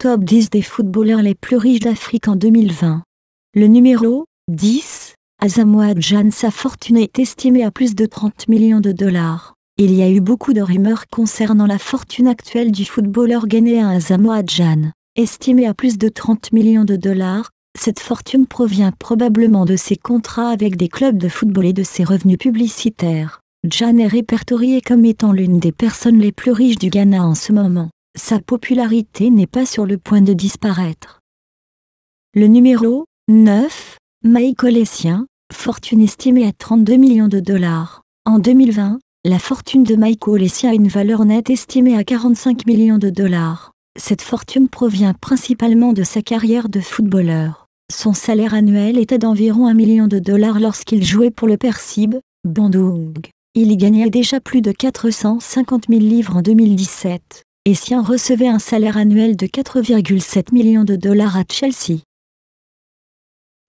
top 10 des footballeurs les plus riches d'Afrique en 2020. Le numéro 10, Asamoah Gyan. Sa fortune est estimée à plus de 30 millions de dollars. Il y a eu beaucoup de rumeurs concernant la fortune actuelle du footballeur ghanéen Asamoah Gyan. Estimée à plus de 30 millions de dollars, cette fortune provient probablement de ses contrats avec des clubs de football et de ses revenus publicitaires. Gyan est répertorié comme étant l'une des personnes les plus riches du Ghana en ce moment. Sa popularité n'est pas sur le point de disparaître. Le numéro 9, Michael Essien, fortune estimée à 32 millions de dollars. En 2020, la fortune de Michael Essien a une valeur nette estimée à 45 millions de dollars. Cette fortune provient principalement de sa carrière de footballeur. Son salaire annuel était d'environ 1 million de dollars lorsqu'il jouait pour le Persib Bandung. Il y gagnait déjà plus de 450 000 livres en 2017. Essien recevait un salaire annuel de 4,7 millions de dollars à Chelsea.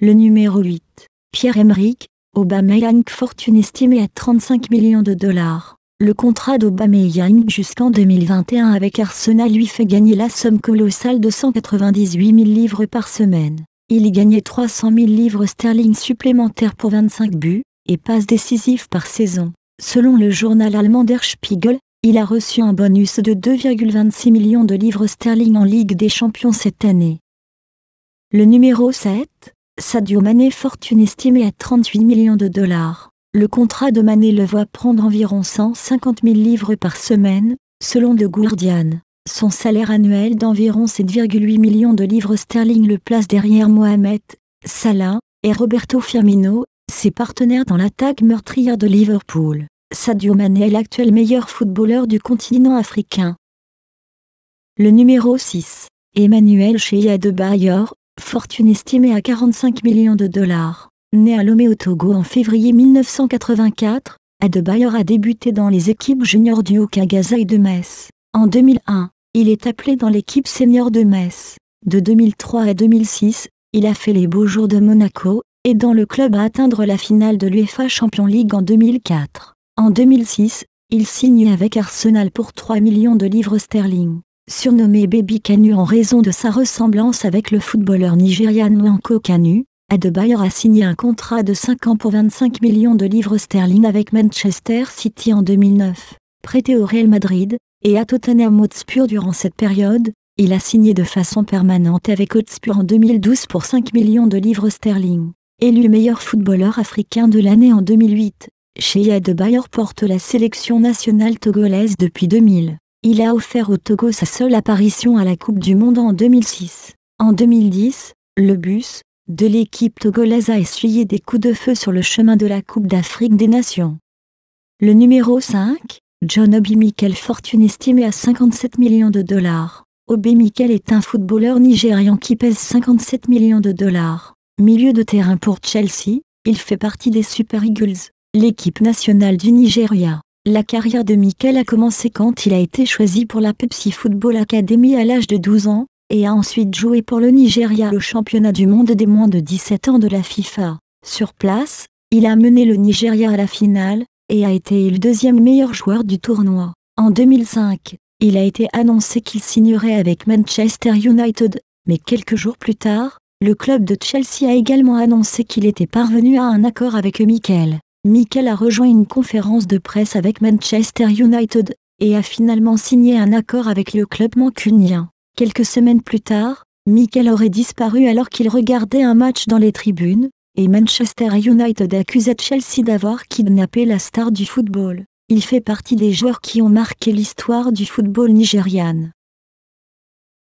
Le numéro 8, Pierre-Emerick Aubameyang. Fortune estimée à 35 millions de dollars. Le contrat d'Aubameyang jusqu'en 2021 avec Arsenal lui fait gagner la somme colossale de 198 000 livres par semaine. Il y gagnait 300 000 livres sterling supplémentaires pour 25 buts et passes décisives par saison. Selon le journal allemand Der Spiegel, il a reçu un bonus de 2,26 millions de livres sterling en Ligue des Champions cette année. Le numéro 7, Sadio Mané. Fortune estimée à 38 millions de dollars. Le contrat de Mané le voit prendre environ 150 000 livres par semaine, selon The Guardian. Son salaire annuel d'environ 7,8 millions de livres sterling le place derrière Mohamed Salah et Roberto Firmino, ses partenaires dans l'attaque meurtrière de Liverpool. Sadio Mané est l'actuel meilleur footballeur du continent africain. Le numéro 6, Emmanuel Shea Adebayor, fortune estimée à 45 millions de dollars. Né à Lomé au Togo en février 1984, Adebayor a débuté dans les équipes juniors du Haut-Gaza et de Metz. En 2001, il est appelé dans l'équipe senior de Metz. De 2003 à 2006, il a fait les beaux jours de Monaco, aidant le club à atteindre la finale de l'UEFA Champions League en 2004. En 2006, il signe avec Arsenal pour 3 millions de livres sterling. Surnommé Baby Kanu en raison de sa ressemblance avec le footballeur nigérian Nwankwo Kanu, Adebayor a signé un contrat de 5 ans pour 25 millions de livres sterling avec Manchester City en 2009. Prêté au Real Madrid et à Tottenham Hotspur durant cette période, il a signé de façon permanente avec Hotspur en 2012 pour 5 millions de livres sterling. Élu meilleur footballeur africain de l'année en 2008, Shea Adebayor porte la sélection nationale togolaise depuis 2000. Il a offert au Togo sa seule apparition à la Coupe du Monde en 2006. En 2010, le bus de l'équipe togolaise a essuyé des coups de feu sur le chemin de la Coupe d'Afrique des Nations. Le numéro 5, John Obi Mikel. Fortune estimée à 57 millions de dollars. Obi Mikel est un footballeur nigérian qui pèse 57 millions de dollars. Milieu de terrain pour Chelsea, il fait partie des Super Eagles, l'équipe nationale du Nigeria. La carrière de Mikel a commencé quand il a été choisi pour la Pepsi Football Academy à l'âge de 12 ans, et a ensuite joué pour le Nigeria au championnat du monde des moins de 17 ans de la FIFA. Sur place, il a mené le Nigeria à la finale, et a été élu deuxième meilleur joueur du tournoi. En 2005, il a été annoncé qu'il signerait avec Manchester United, mais quelques jours plus tard, le club de Chelsea a également annoncé qu'il était parvenu à un accord avec Mikel. Mikel a rejoint une conférence de presse avec Manchester United, et a finalement signé un accord avec le club mancunien. Quelques semaines plus tard, Mikel aurait disparu alors qu'il regardait un match dans les tribunes, et Manchester United accusait Chelsea d'avoir kidnappé la star du football. Il fait partie des joueurs qui ont marqué l'histoire du football nigérian.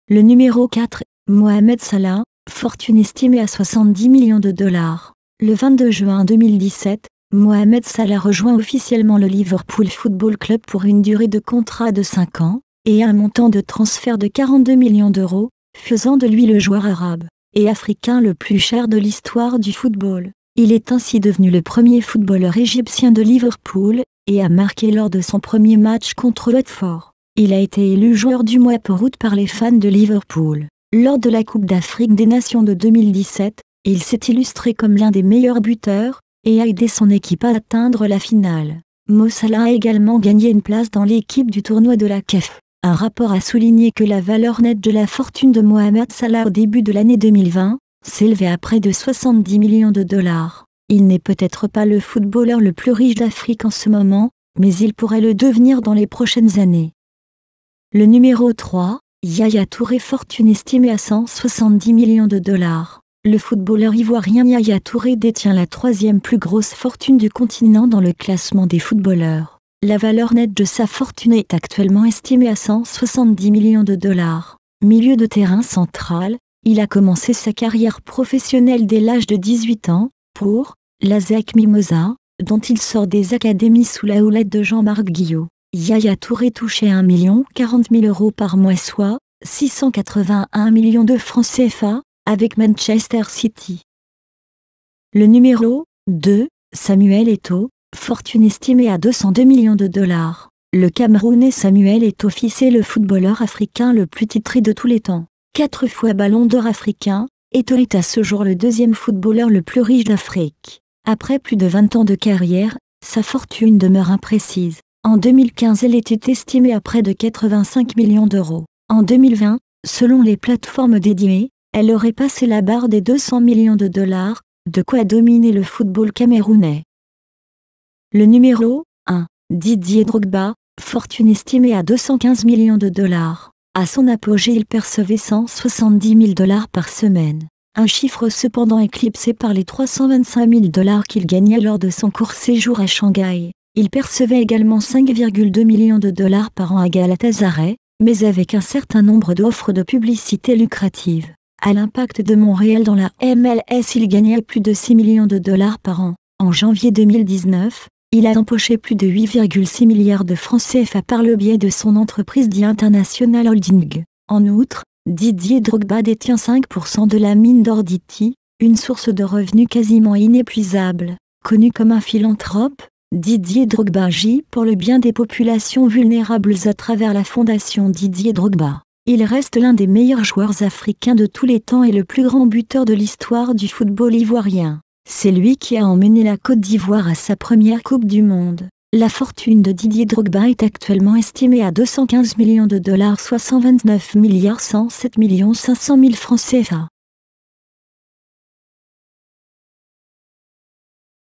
Le numéro 4, Mohamed Salah, fortune estimée à 70 millions de dollars. Le 22 juin 2017, Mohamed Salah rejoint officiellement le Liverpool Football Club pour une durée de contrat de 5 ans, et un montant de transfert de 42 millions d'euros, faisant de lui le joueur arabe et africain le plus cher de l'histoire du football. Il est ainsi devenu le premier footballeur égyptien de Liverpool, et a marqué lors de son premier match contre Watford. Il a été élu joueur du mois pour août par les fans de Liverpool. Lors de la Coupe d'Afrique des Nations de 2017, il s'est illustré comme l'un des meilleurs buteurs, et a aidé son équipe à atteindre la finale. Mo Salah a également gagné une place dans l'équipe du tournoi de la CAF. un rapport a souligné que la valeur nette de la fortune de Mohamed Salah au début de l'année 2020 s'élevait à près de 70 millions de dollars. Il n'est peut-être pas le footballeur le plus riche d'Afrique en ce moment, mais il pourrait le devenir dans les prochaines années. Le numéro 3, Yaya Touré, fortune estimée à 170 millions de dollars. Le footballeur ivoirien Yaya Touré détient la troisième plus grosse fortune du continent dans le classement des footballeurs. La valeur nette de sa fortune est actuellement estimée à 170 millions de dollars. Milieu de terrain central, il a commencé sa carrière professionnelle dès l'âge de 18 ans, pour l'ASEC Mimosa, dont il sort des académies sous la houlette de Jean-Marc Guillot. Yaya Touré touchait 1 040 000 € par mois, soit 681 millions de francs CFA, avec Manchester City. Le numéro 2, Samuel Eto'o, fortune estimée à 202 millions de dollars. Le Camerounais Samuel Eto'o est le footballeur africain le plus titré de tous les temps. 4 fois Ballon d'Or africain, Eto'o est à ce jour le deuxième footballeur le plus riche d'Afrique. Après plus de 20 ans de carrière, sa fortune demeure imprécise. En 2015, elle était estimée à près de 85 millions d'euros. En 2020, selon les plateformes dédiées, elle aurait passé la barre des 200 millions de dollars, de quoi dominer le football camerounais. Le numéro 1, Didier Drogba, fortune estimée à 215 millions de dollars. À son apogée, il percevait 170 000 $ par semaine. Un chiffre cependant éclipsé par les 325 000 $ qu'il gagnait lors de son court séjour à Shanghai. Il percevait également 5,2 millions de dollars par an à Galatasaray, mais avec un certain nombre d'offres de publicité lucratives. À l'Impact de Montréal dans la MLS, il gagnait plus de 6 millions de dollars par an. En janvier 2019, il a empoché plus de 8,6 milliards de francs CFA par le biais de son entreprise The International Holding. En outre, Didier Drogba détient 5% de la mine d'or d'Ity, une source de revenus quasiment inépuisable. Connu comme un philanthrope, Didier Drogba agit pour le bien des populations vulnérables à travers la fondation Didier Drogba. Il reste l'un des meilleurs joueurs africains de tous les temps et le plus grand buteur de l'histoire du football ivoirien. C'est lui qui a emmené la Côte d'Ivoire à sa première Coupe du Monde. La fortune de Didier Drogba est actuellement estimée à 215 millions de dollars, soit 129 107 500 000 francs CFA.